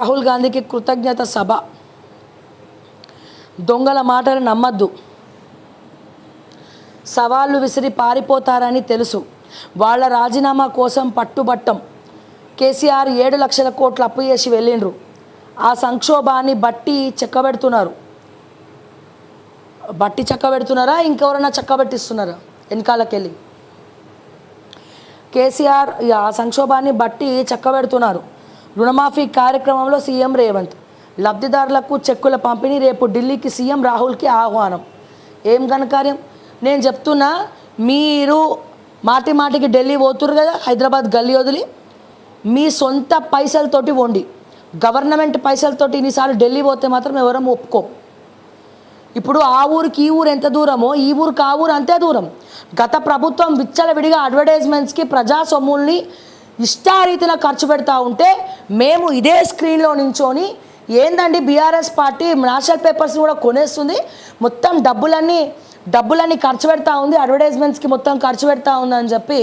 రాహుల్ గాంధీకి కృతజ్ఞత సభ. దొంగల మాటలు నమ్మద్దు. సవాళ్ళు విసిరి పారిపోతారని తెలుసు. వాళ్ళ రాజీనామా కోసం పట్టుబట్టం. కేసీఆర్ 7 లక్షల కోట్లు అప్పు చేసి వెళ్ళిండ్రు. ఆ సంక్షోభాన్ని బట్టి చక్కబెడుతున్నారా ఇంకెవరైనా చక్కబెట్టిస్తున్నారా వెనకాలకెళ్ళి? కేసీఆర్ ఆ సంక్షోభాన్ని బట్టి చక్కబెడుతున్నారు. రుణమాఫీ కార్యక్రమంలో సీఎం రేవంత్. లబ్ధిదారులకు చెక్కుల పంపిణీ. రేపు ఢిల్లీకి సీఎం రాహుల్కి ఆహ్వానం. ఏం ఘనకార్యం? నేను చెప్తున్నా, మీరు మాటికి ఢిల్లీ పోతురు కదా, హైదరాబాద్ గల్లీ వదిలి. మీ సొంత పైసలతోటి వండి, గవర్నమెంట్ పైసలతోటి ఇన్నిసార్లు ఢిల్లీ పోతే మాత్రం ఎవరం ఒప్పుకో. ఇప్పుడు ఆ ఊరికి ఈ ఊరు ఎంత దూరమో, ఈ ఊరికి ఆ ఊరు అంతే దూరం. గత ప్రభుత్వం విచ్చలవిడిగా అడ్వర్టైజ్మెంట్స్కి ప్రజా సొమ్ముల్ని ఇష్టారీతిలో ఖర్చు పెడతా ఉంటే మేము ఇదే స్క్రీన్లో నించొని ఏందండి బీఆర్ఎస్ పార్టీ నేషనల్ పేపర్స్ కూడా కొనేస్తుంది, మొత్తం డబ్బులన్నీ ఖర్చు పెడతా ఉంది, అడ్వర్టైజ్మెంట్స్కి మొత్తం ఖర్చు పెడతా ఉందని చెప్పి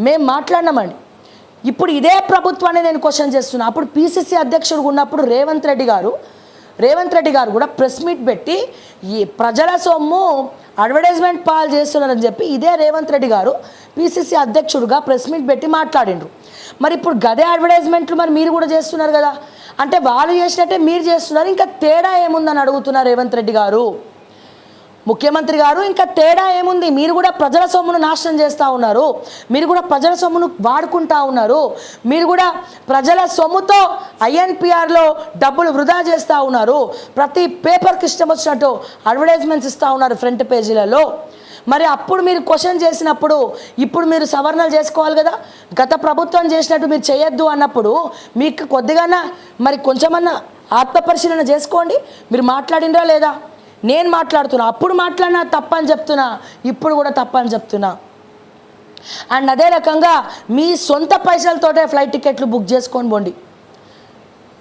మేము మాట్లాడినామండి. ఇప్పుడు ఇదే ప్రభుత్వాన్ని నేను క్వశ్చన్ చేస్తున్నా. అప్పుడు పీసీసీ అధ్యక్షుడు ఉన్నప్పుడు రేవంత్ రెడ్డి గారు కూడా ప్రెస్ మీట్ పెట్టి ఈ ప్రజల సొమ్ము అడ్వర్టైజ్మెంట్ పాలు చేస్తున్నారని చెప్పి ఇదే రేవంత్ రెడ్డి గారు పీసీసీ అధ్యక్షుడుగా ప్రెస్ మీట్ పెట్టి మాట్లాడిండ్రు. మరి ఇప్పుడు గదే అడ్వర్టైజ్మెంట్లు మరి మీరు కూడా చేస్తున్నారు కదా, అంటే వాళ్ళు చేసినట్టే మీరు చేస్తున్నారు. ఇంకా తేడా ఏముందని అడుగుతున్నారు రేవంత్ రెడ్డి గారు, ముఖ్యమంత్రి గారు. ఇంకా తేడా ఏముంది? మీరు కూడా ప్రజల సొమ్మును నాశనం చేస్తూ ఉన్నారు, మీరు కూడా ప్రజల సొమ్మును వాడుకుంటా ఉన్నారు, మీరు కూడా ప్రజల సొమ్ముతో ఐఎన్పిఆర్లో డబ్బులు వృధా చేస్తూ ఉన్నారు. ప్రతి పేపర్కి ఇష్టం వచ్చినట్టు అడ్వర్టైజ్మెంట్స్ ఇస్తూ ఉన్నారు ఫ్రంట్ పేజీలలో. మరి అప్పుడు మీరు క్వశ్చన్ చేసినప్పుడు ఇప్పుడు మీరు సవరణలు చేసుకోవాలి కదా. గత ప్రభుత్వం చేసినట్టు మీరు చేయొద్దు అన్నప్పుడు మీకు కొద్దిగా మరి కొంచెమన్నా ఆత్మపరిశీలన చేసుకోండి. మీరు మాట్లాడినరా లేదా? నేను మాట్లాడుతున్నా, అప్పుడు మాట్లాడినా తప్పని చెప్తున్నా, ఇప్పుడు కూడా తప్పని చెప్తున్నా. అండ్ అదే రకంగా మీ సొంత పైసలతోటే ఫ్లైట్ టికెట్లు బుక్ చేసుకొని పోండి.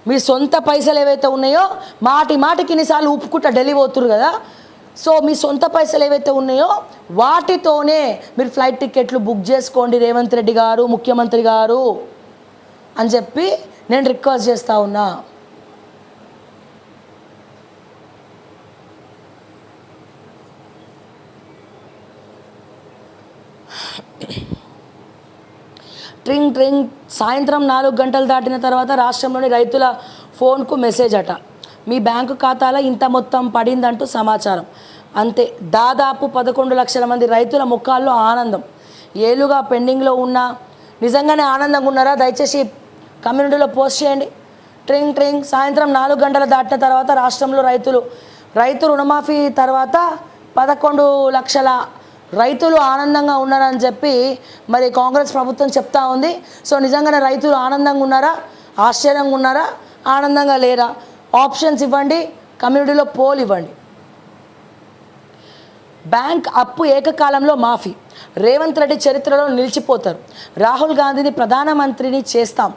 మీ సొంత పైసలు ఏవైతే ఉన్నాయో మాటికి ఇన్నిసార్లు ఉప్పుకుంటా ఢిల్లీ పోతురు కదా, సో మీ సొంత పైసలు ఏవైతే ఉన్నాయో వాటితోనే మీరు ఫ్లైట్ టికెట్లు బుక్ చేసుకోండి రేవంత్ రెడ్డి గారు, ముఖ్యమంత్రి గారు అని చెప్పి నేను రిక్వెస్ట్ చేస్తూ ఉన్నా. ట్రింగ్ సాయంత్రం 4 గంటలు దాటిన తర్వాత రాష్ట్రంలోని రైతుల ఫోన్కు మెసేజ్ అట, మీ బ్యాంకు ఖాతాలో ఇంత మొత్తం పడిందంటూ సమాచారం. అంతే, దాదాపు 11 లక్షల మంది రైతుల ముఖాల్లో ఆనందం. ఏలుగా పెండింగ్లో ఉన్న నిజంగానే ఆనందంగా ఉన్నారా? దయచేసి కమ్యూనిటీలో పోస్ట్ చేయండి. ట్రింగ్ సాయంత్రం 4 గంటలు దాటిన తర్వాత రాష్ట్రంలో రైతు రుణమాఫీ తర్వాత 11 లక్షల రైతులు ఆనందంగా ఉన్నారని చెప్పి మరి కాంగ్రెస్ ప్రభుత్వం చెప్తా ఉంది. సో నిజంగానే రైతులు ఆనందంగా ఉన్నారా, ఆశ్చర్యంగా ఉన్నారా, ఆనందంగా లేరా? ఆప్షన్స్ ఇవ్వండి, కమ్యూనిటీలో పోల్ ఇవ్వండి. బ్యాంక్ అప్పు ఏకకాలంలో మాఫీ. రేవంత్ రెడ్డి చరిత్రలో నిలిచిపోతారు. రాహుల్ గాంధీని ప్రధానమంత్రిని చేస్తాం.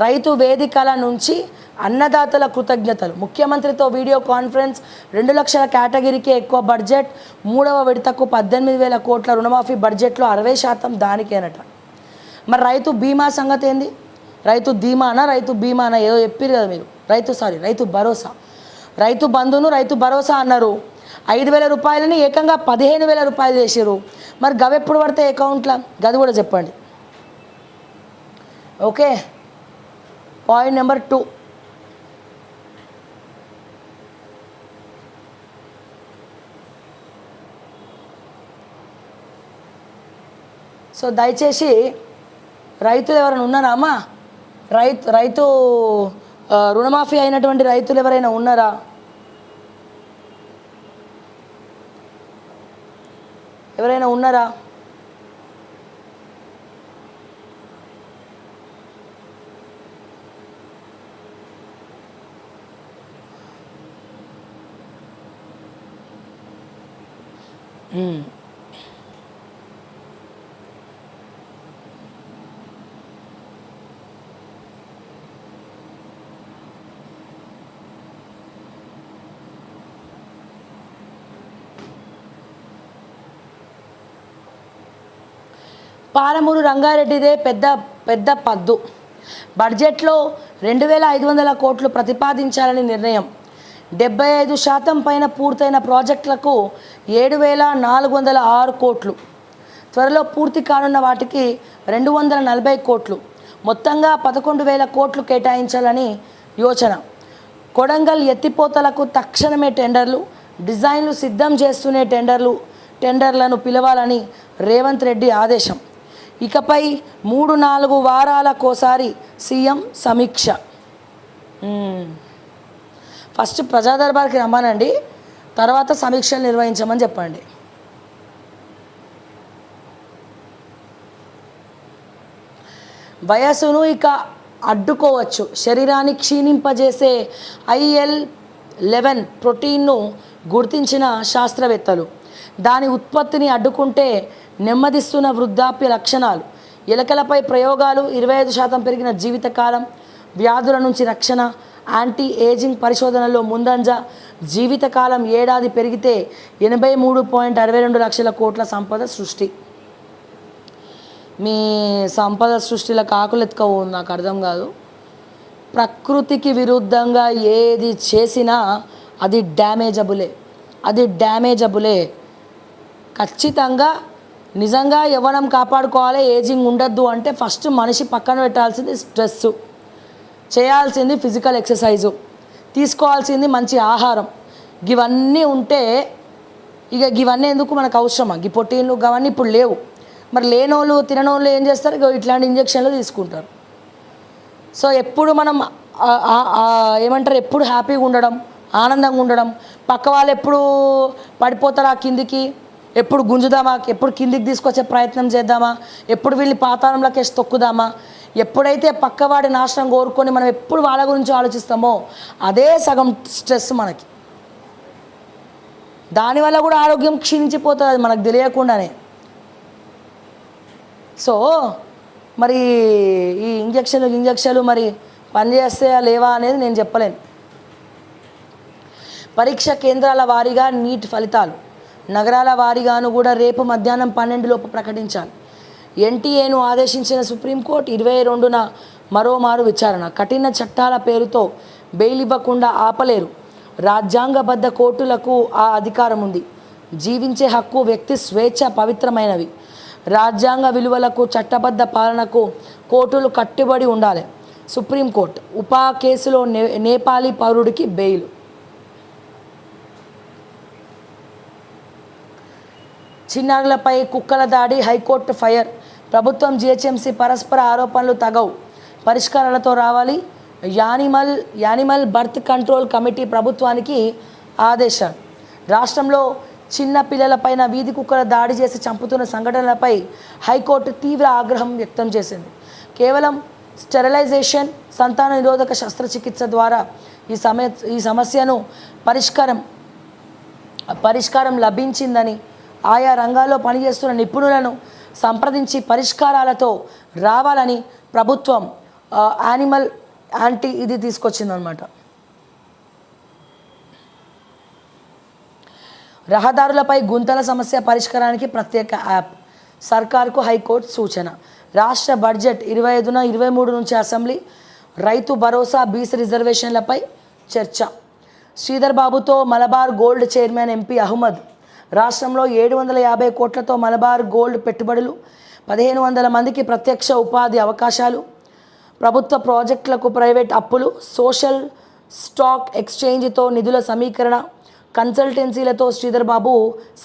రైతు వేదికల నుంచి అన్నదాతల కృతజ్ఞతలు. ముఖ్యమంత్రితో వీడియో కాన్ఫరెన్స్. 2 లక్షల కేటగిరీకి ఎక్కువ బడ్జెట్. 3వ విడతకు 18,000 కోట్ల రుణమాఫీ. బడ్జెట్లో 60% దానికేనట. మరి రైతు బీమా సంగతి ఏంది? రైతు బీమానా ఏదో చెప్పారు కదా మీరు. రైతు భరోసా, రైతు బంధును రైతు భరోసా అన్నారు. 5,000 రూపాయలని ఏకంగా 15,000 రూపాయలు చేసారు. మరి గవి ఎప్పుడు పడతాయి అకౌంట్లో? గది కూడా చెప్పండి. Okay, point number 2. సో దయచేసి రైతులు ఎవరైనా ఉన్నారా అమ్మా? రైతు రుణమాఫీ అయినటువంటి రైతులు ఎవరైనా ఉన్నారా? ఎవరైనా ఉన్నారా? పాలమూరు రంగారెడ్డిదే పెద్ద పద్దు. బడ్జెట్లో 2,500 కోట్లు ప్రతిపాదించాలని నిర్ణయం. 75% పైన పూర్తయిన ప్రాజెక్టులకు 7,406 కోట్లు. త్వరలో పూర్తి కానున్న వాటికి 240 కోట్లు. మొత్తంగా 11,000 కోట్లు కేటాయించాలని యోచన. కొడంగల్ ఎత్తిపోతలకు తక్షణమే టెండర్లు, డిజైన్లు సిద్ధం చేస్తూనే టెండర్లను పిలవాలని రేవంత్ రెడ్డి ఆదేశం. ఇకపై 3-4 వారాలకోసారి సీఎం సమీక్ష. ఫస్ట్ ప్రజా దర్బార్కి రమ్మనండి, తర్వాత సమీక్షలు నిర్వహించమని చెప్పండి. వయస్సును ఇక అడ్డుకోవచ్చు. శరీరాన్ని క్షీణింపజేసే IL-11 ప్రోటీన్ను గుర్తించిన శాస్త్రవేత్తలు. దాని ఉత్పత్తిని అడ్డుకుంటే నెమ్మదిస్తున్న వృద్ధాప్య లక్షణాలు. ఎలుకలపై ప్రయోగాలు. 25% పెరిగిన జీవితకాలం, వ్యాధుల నుంచి రక్షణ, యాంటీ ఏజింగ్ పరిశోధనలో ముందంజ. జీవితకాలం ఏడాది పెరిగితే 83.62 లక్షల కోట్ల సంపద సృష్టి. మీ సంపద సృష్టిల కాకులెత్తుకవు నాకు అర్థం కాదు. ప్రకృతికి విరుద్ధంగా ఏది చేసినా అది డ్యామేజబులే. ఖచ్చితంగా నిజంగా యవ్వనం కాపాడుకోవాలి, ఏజింగ్ ఉండద్దు అంటే ఫస్ట్ మనిషి పక్కన పెట్టాల్సింది స్ట్రెస్సు, చేయాల్సింది ఫిజికల్ ఎక్సర్సైజు, తీసుకోవాల్సింది మంచి ఆహారం. ఇవన్నీ ఉంటే ఇక ఇవన్నీ ఎందుకు మనకు అవసరమా? ఈ ప్రోటీన్లు అవన్నీ ఇప్పుడు లేవు. మరి లేనోళ్ళు తిననోళ్ళు ఏం చేస్తారు? ఇట్లాంటి ఇంజక్షన్లు తీసుకుంటారు. సో ఎప్పుడు మనం ఏమంటారు, ఎప్పుడు హ్యాపీగా ఉండడం, ఆనందంగా ఉండడం, పక్క వాళ్ళు ఎప్పుడు పడిపోతారా కిందికి, ఎప్పుడు గుంజుదామా, ఎప్పుడు కిందికి తీసుకొచ్చే ప్రయత్నం చేద్దామా, ఎప్పుడు వీళ్ళని పాతాళంలోకి వేసి తొక్కుదామా, ఎప్పుడైతే పక్కవాడి నాశనం కోరుకొని మనం ఎప్పుడు వాళ్ళ గురించి ఆలోచిస్తామో అదే సగం స్ట్రెస్ మనకి. దానివల్ల కూడా ఆరోగ్యం క్షీణించిపోతుంది మనకు తెలియకుండానే. సో మరి ఈ ఇంజక్షన్లు మరి పనిచేస్తాయా లేవా అనేది నేను చెప్పలేను. పరీక్ష కేంద్రాల వారీగా నీట్ ఫలితాలు నగరాల వారీగాను కూడా రేపు మధ్యాహ్నం 12 లోపు ప్రకటించాలి. NTAను ఆదేశించిన సుప్రీంకోర్టు 22న మరోమారు విచారణ. కఠిన చట్టాల పేరుతో బెయిల్ ఇవ్వకుండా ఆపలేరు. రాజ్యాంగబద్ధ కోర్టులకు ఆ అధికారం ఉంది. జీవించే హక్కు, వ్యక్తి స్వేచ్ఛ పవిత్రమైనవి. రాజ్యాంగ విలువలకు, చట్టబద్ధ పాలనకు కోర్టులు కట్టుబడి ఉండాలి. సుప్రీంకోర్టు ఉపా కేసులో నేపాలీ పౌరుడికి బెయిల్. చిన్నారులపై కుక్కల దాడి, హైకోర్టు ఫైర్. ప్రభుత్వం GHMC పరస్పర ఆరోపణలు తగవు, పరిష్కారాలతో రావాలి. యానిమల్ బర్త్ కంట్రోల్ కమిటీ ప్రభుత్వానికి ఆదేశాలు. రాష్ట్రంలో చిన్న పిల్లలపైన వీధి కుక్కల దాడి చేసి చంపుతున్న సంఘటనలపై హైకోర్టు తీవ్ర ఆగ్రహం వ్యక్తం చేసింది. కేవలం స్టెరిలైజేషన్, సంతాన నిరోధక శస్త్రచికిత్స ద్వారా ఈ సమస్యను పరిష్కారం లభించిందని, ఆయా రంగాల్లో పనిచేస్తున్న నిపుణులను సంప్రదించి పరిష్కారాలతో రావాలని ప్రభుత్వం యానిమల్ యాంటీ ఇది తీసుకొచ్చిందనమాట. రహదారులపై గుంతల సమస్య పరిష్కారానికి ప్రత్యేక యాప్. సర్కార్కు హైకోర్టు సూచన. రాష్ట్ర బడ్జెట్ 25న 23 నుంచి అసెంబ్లీ. రైతు భరోసా, బీసీ రిజర్వేషన్లపై చర్చ. శ్రీధర్ బాబుతో మలబార్ గోల్డ్ చైర్మన్ ఎంపీ అహ్మద్. రాష్ట్రంలో 750 కోట్లతో మలబార్ గోల్డ్ పెట్టుబడులు, 1500 మందికి ప్రత్యక్ష ఉపాధి అవకాశాలు, ప్రభుత్వ ప్రాజెక్టులకు ప్రైవేట్ అప్పులు, సోషల్ స్టాక్ ఎక్స్చేంజ్తో నిధుల సమీకరణ, కన్సల్టెన్సీలతో శ్రీధర్ బాబు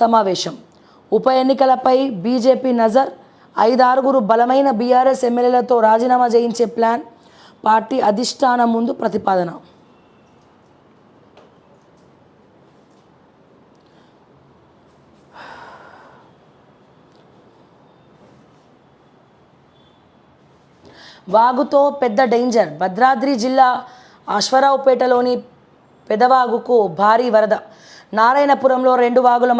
సమావేశం. ఉప ఎన్నికలపై బీజేపీ నజర్. 5-6 బలమైన బీఆర్ఎస్ ఎమ్మెల్యేలతో రాజీనామా చేయించే ప్లాన్. పార్టీ అధిష్టానం ముందు ప్రతిపాదన. వాగుతో పెద్ద డేంజర్. భద్రాద్రి జిల్లా అశ్వరావుపేటలోని పెదవాగుకు భారీ వరద. నారాయణపురంలో 2 వాగుల మధ్య